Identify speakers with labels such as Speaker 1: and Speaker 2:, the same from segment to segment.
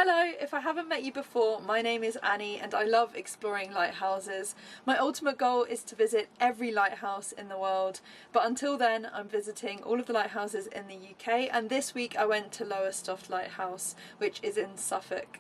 Speaker 1: Hello, if I haven't met you before, my name is Annie and I love exploring lighthouses. My ultimate goal is to visit every lighthouse in the world, but until then I'm visiting all of the lighthouses in the UK, and this week I went to Lowestoft Lighthouse, which is in Suffolk.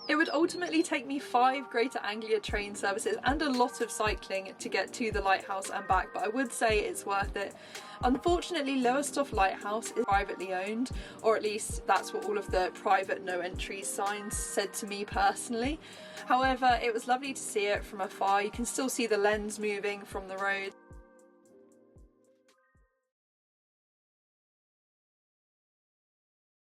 Speaker 1: It would ultimately take me 5 Greater Anglia train services and a lot of cycling to get to the lighthouse and back, but I would say it's worth it. Unfortunately, Lowestoft Lighthouse is privately owned, or at least that's what all of the private no entry signs said to me personally. However, it was lovely to see it from afar. You can still see the lens moving from the road.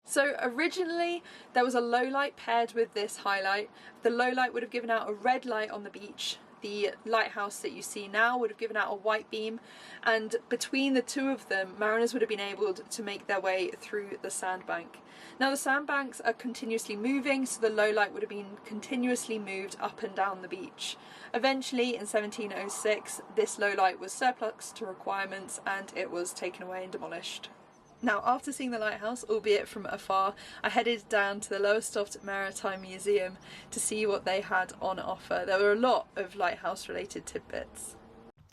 Speaker 1: So originally there was a low light paired with this highlight. The low light would have given out a red light on the beach. The lighthouse that you see now would have given out a white beam, and between the two of them mariners would have been able to make their way through the sandbank. Now the sandbanks are continuously moving, so the low light would have been continuously moved up and down the beach. Eventually in 1706 this low light was surplus to requirements and it was taken away and demolished. Now, after seeing the lighthouse, albeit from afar, I headed down to the Lowestoft Maritime Museum to see what they had on offer. There were a lot of lighthouse related tidbits.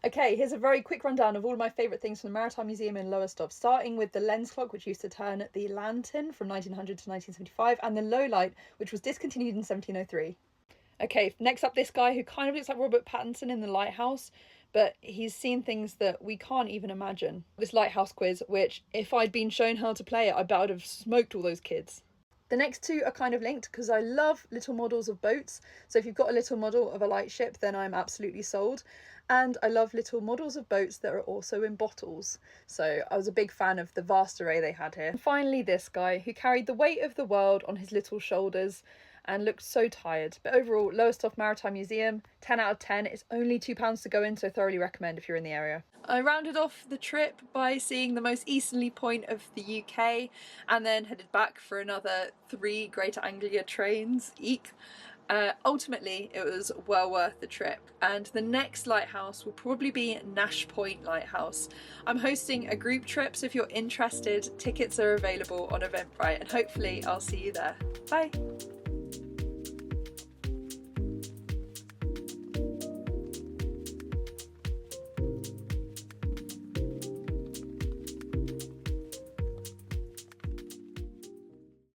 Speaker 1: Okay, here's a very quick rundown of all of my favourite things from the Maritime Museum in Lowestoft, starting with the lens clock, which used to turn the lantern from 1900 to 1975, and the low light, which was discontinued in 1703. Okay, next up, this guy who kind of looks like Robert Pattinson in The Lighthouse, but he's seen things that we can't even imagine. This lighthouse quiz, which if I'd been shown how to play it, I bet I'd have smoked all those kids. The next two are kind of linked because I love little models of boats. So if you've got a little model of a lightship, then I'm absolutely sold. And I love little models of boats that are also in bottles. So I was a big fan of the vast array they had here. And finally, this guy who carried the weight of the world on his little shoulders and looked so tired. But overall, Lowestoft Maritime Museum, 10 out of 10. It's only £2 to go in, so thoroughly recommend if you're in the area. I rounded off the trip by seeing the most easterly point of the UK and then headed back for another 3 Greater Anglia trains, eek. Ultimately, it was well worth the trip, and the next lighthouse will probably be Nash Point Lighthouse. I'm hosting a group trip, so if you're interested, tickets are available on Eventbrite, and hopefully I'll see you there. Bye!